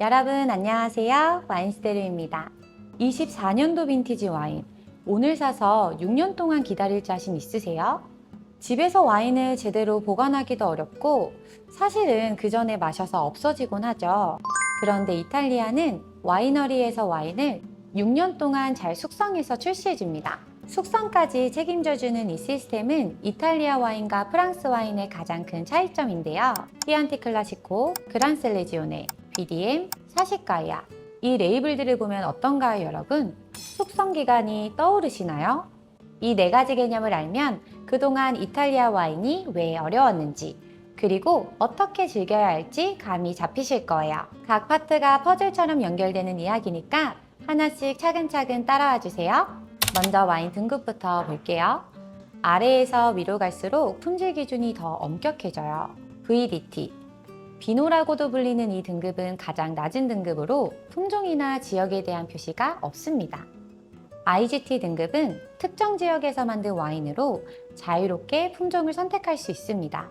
여러분 안녕하세요. 와인스테르입니다. 24년도 빈티지 와인. 오늘 사서 6년 동안 기다릴 자신 있으세요? 집에서 와인을 제대로 보관하기도 어렵고 사실은 그 전에 마셔서 없어지곤 하죠. 그런데 이탈리아는 와이너리에서 와인을 6년 동안 잘 숙성해서 출시해줍니다. 숙성까지 책임져주는 이 시스템은 이탈리아 와인과 프랑스 와인의 가장 큰 차이점인데요. 키안티 클라시코, 그란셀레지오네, BDM, 사시카야. 이 레이블들을 보면 어떤가요, 여러분? 숙성 기간이 떠오르시나요? 이 네 가지 개념을 알면 그동안 이탈리아 와인이 왜 어려웠는지, 그리고 어떻게 즐겨야 할지 감이 잡히실 거예요. 각 파트가 퍼즐처럼 연결되는 이야기니까 하나씩 차근차근 따라와 주세요. 먼저 와인 등급부터 볼게요. 아래에서 위로 갈수록 품질 기준이 더 엄격해져요. VDT, 비노라고도 불리는 이 등급은 가장 낮은 등급으로 품종이나 지역에 대한 표시가 없습니다. IGT 등급은 특정 지역에서 만든 와인으로 자유롭게 품종을 선택할 수 있습니다.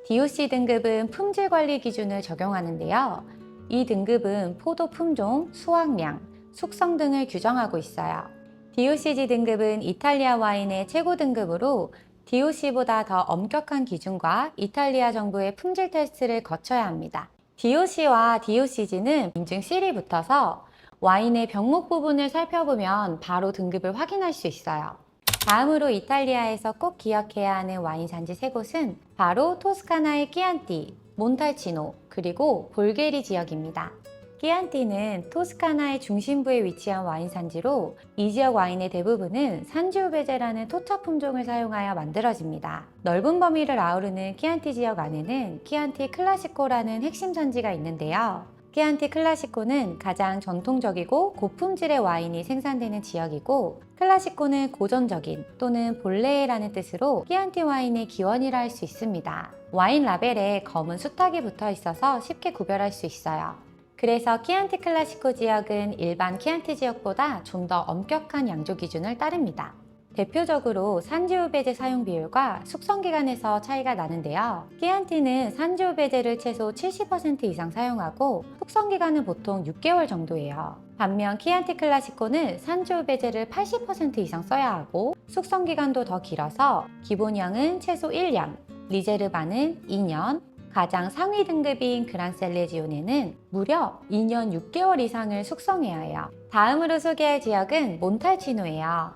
DOC 등급은 품질 관리 기준을 적용하는데요. 이 등급은 포도 품종, 수확량, 숙성 등을 규정하고 있어요. DOCG 등급은 이탈리아 와인의 최고 등급으로 DOC보다 더 엄격한 기준과 이탈리아 정부의 품질 테스트를 거쳐야 합니다. DOC와 DOCG는 인증 실이 붙어서 와인의 병목 부분을 살펴보면 바로 등급을 확인할 수 있어요. 다음으로 이탈리아에서 꼭 기억해야 하는 와인 산지 세 곳은 바로 토스카나의 키안티, 몬탈치노, 그리고 볼게리 지역입니다. 키안티는 토스카나의 중심부에 위치한 와인 산지로 이 지역 와인의 대부분은 산지오베제라는 토착 품종을 사용하여 만들어집니다. 넓은 범위를 아우르는 키안티 지역 안에는 키안티 클라시코라는 핵심 산지가 있는데요. 키안티 클라시코는 가장 전통적이고 고품질의 와인이 생산되는 지역이고, 클라시코는 고전적인 또는 본래라는 뜻으로 키안티 와인의 기원이라 할 수 있습니다. 와인 라벨에 검은 수탉이 붙어 있어서 쉽게 구별할 수 있어요. 그래서 키안티 클라시코 지역은 일반 키안티 지역보다 좀 더 엄격한 양조 기준을 따릅니다. 대표적으로 산지오베제 사용 비율과 숙성 기간에서 차이가 나는데요. 키안티는 산지오베제를 최소 70% 이상 사용하고 숙성 기간은 보통 6개월 정도예요. 반면 키안티 클라시코는 산지오베제를 80% 이상 써야 하고 숙성 기간도 더 길어서 기본량은 최소 1년, 리제르바는 2년, 가장 상위 등급인 그란셀레지오네는 무려 2년 6개월 이상을 숙성해야 해요. 다음으로 소개할 지역은 몬탈치노예요.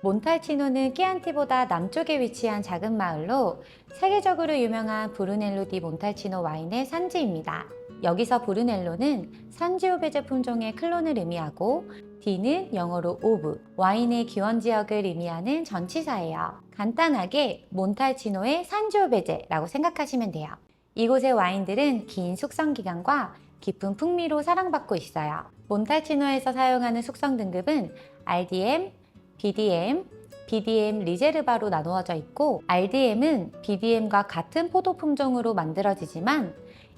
몬탈치노는 키안티보다 남쪽에 위치한 작은 마을로 세계적으로 유명한 브루넬로 디 몬탈치노 와인의 산지입니다. 여기서 브루넬로는 산지오베제 품종의 클론을 의미하고 D는 영어로 오브, 와인의 기원 지역을 의미하는 전치사예요. 간단하게 몬탈치노의 산지오베제라고 생각하시면 돼요. 이곳의 와인들은 긴 숙성 기간과 깊은 풍미로 사랑받고 있어요. 몬탈치노에서 사용하는 숙성 등급은 RDM, BDM, BDM 리제르바로 나누어져 있고, RDM은 BDM과 같은 포도 품종으로 만들어지지만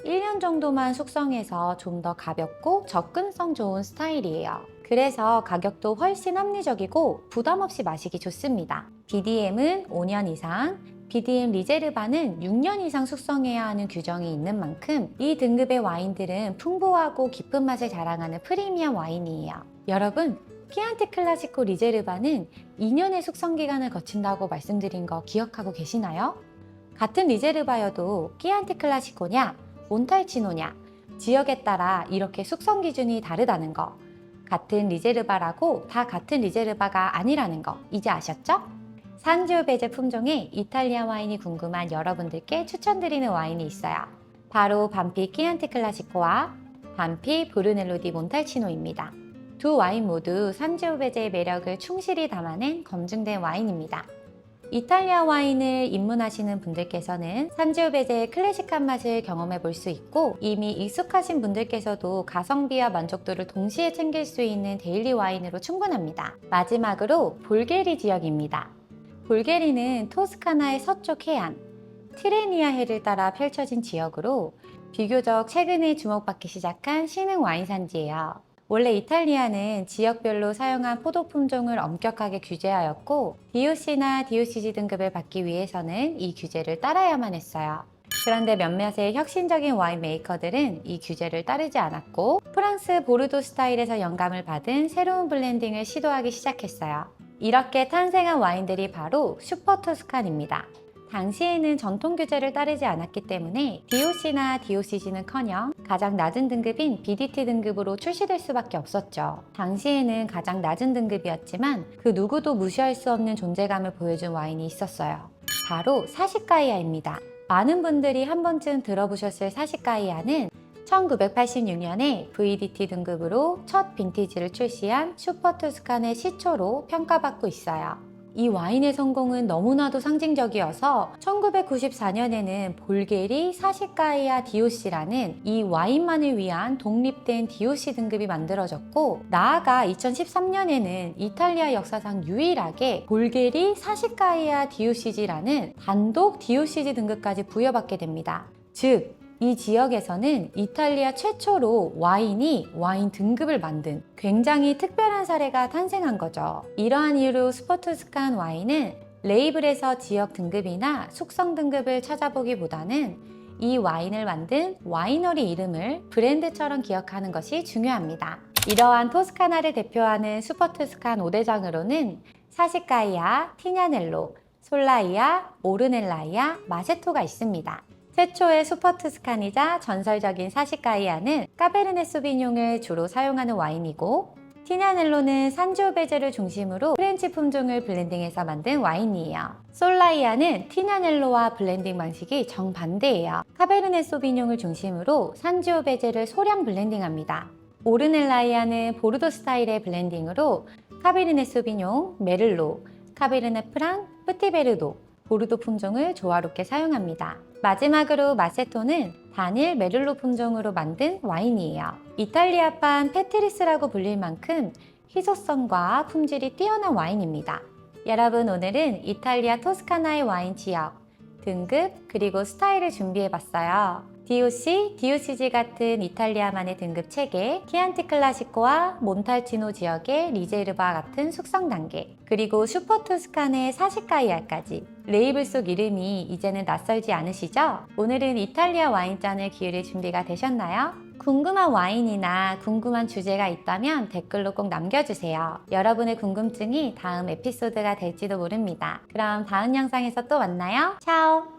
1년 정도만 숙성해서 좀 더 가볍고 접근성 좋은 스타일이에요. 그래서 가격도 훨씬 합리적이고 부담 없이 마시기 좋습니다. BDM은 5년 이상, BDM 리제르바는 6년 이상 숙성해야 하는 규정이 있는 만큼 이 등급의 와인들은 풍부하고 깊은 맛을 자랑하는 프리미엄 와인이에요. 여러분, 키안티 클라시코 리제르바는 2년의 숙성 기간을 거친다고 말씀드린 거 기억하고 계시나요? 같은 리제르바여도 키안티 클라시코냐, 몬탈치노냐, 지역에 따라 이렇게 숙성 기준이 다르다는 거, 같은 리제르바라고 다 같은 리제르바가 아니라는 거 이제 아셨죠? 산지오베제 품종의 이탈리아 와인이 궁금한 여러분들께 추천드리는 와인이 있어요. 바로 반피 키안티 클라시코와 반피 브루넬로 디 몬탈치노입니다. 두 와인 모두 산지오베제의 매력을 충실히 담아낸 검증된 와인입니다. 이탈리아 와인을 입문하시는 분들께서는 산지오베제의 클래식한 맛을 경험해 볼 수 있고, 이미 익숙하신 분들께서도 가성비와 만족도를 동시에 챙길 수 있는 데일리 와인으로 충분합니다. 마지막으로 볼게리 지역입니다. 볼게리는 토스카나의 서쪽 해안, 티레니아 해를 따라 펼쳐진 지역으로 비교적 최근에 주목받기 시작한 신흥 와인 산지예요. 원래 이탈리아는 지역별로 사용한 포도 품종을 엄격하게 규제하였고 DOC나 DOCG 등급을 받기 위해서는 이 규제를 따라야만 했어요. 그런데 몇몇의 혁신적인 와인 메이커들은 이 규제를 따르지 않았고 프랑스 보르도 스타일에서 영감을 받은 새로운 블렌딩을 시도하기 시작했어요. 이렇게 탄생한 와인들이 바로 슈퍼 토스칸입니다. 당시에는 전통 규제를 따르지 않았기 때문에 DOC나 DOCG는커녕 가장 낮은 등급인 BDT 등급으로 출시될 수밖에 없었죠. 당시에는 가장 낮은 등급이었지만 그 누구도 무시할 수 없는 존재감을 보여준 와인이 있었어요. 바로 사시카이아입니다. 많은 분들이 한 번쯤 들어보셨을 사시카이아는 1986년에 VDT 등급으로 첫 빈티지를 출시한 슈퍼 토스칸의 시초로 평가받고 있어요. 이 와인의 성공은 너무나도 상징적이어서 1994년에는 볼게리 사시카이아 DOC라는 이 와인만을 위한 독립된 DOC 등급이 만들어졌고, 나아가 2013년에는 이탈리아 역사상 유일하게 볼게리 사시카이아 DOCG라는 단독 DOCG 등급까지 부여받게 됩니다. 즉, 이 지역에서는 이탈리아 최초로 와인이 와인 등급을 만든 굉장히 특별한 사례가 탄생한 거죠. 이러한 이유로 슈퍼토스칸 와인은 레이블에서 지역 등급이나 숙성 등급을 찾아보기보다는 이 와인을 만든 와이너리 이름을 브랜드처럼 기억하는 것이 중요합니다. 이러한 토스카나를 대표하는 슈퍼토스칸 5대장으로는 사시카이아, 티냐넬로, 솔라이아, 오르넬라이아, 마세토가 있습니다. 최초의 슈퍼 토스칸이자 전설적인 사시카이아는 까베르네 소비뇽을 주로 사용하는 와인이고, 티냐넬로는 산지오베제를 중심으로 프렌치 품종을 블렌딩해서 만든 와인이에요. 솔라이아는 티냐넬로와 블렌딩 방식이 정반대예요. 카베르네 소비뇽을 중심으로 산지오베제를 소량 블렌딩합니다. 오르넬라이아는 보르도 스타일의 블렌딩으로 카베르네 소비뇽, 메를로, 카베르네 프랑, 프티베르도, 보르도 품종을 조화롭게 사용합니다. 마지막으로 마세토는 단일 메를로 품종으로 만든 와인이에요. 이탈리아판 페트리스라고 불릴 만큼 희소성과 품질이 뛰어난 와인입니다. 여러분, 오늘은 이탈리아 토스카나의 와인 지역, 등급, 그리고 스타일을 준비해봤어요. DOC, DOCG 같은 이탈리아만의 등급 체계, 키안티 클라시코와 몬탈치노 지역의 리제르바 같은 숙성 단계, 그리고 슈퍼 토스칸의 사시카이아까지 레이블 속 이름이 이제는 낯설지 않으시죠? 오늘은 이탈리아 와인잔을 기울일 준비가 되셨나요? 궁금한 와인이나 궁금한 주제가 있다면 댓글로 꼭 남겨주세요. 여러분의 궁금증이 다음 에피소드가 될지도 모릅니다. 그럼 다음 영상에서 또 만나요. 차오!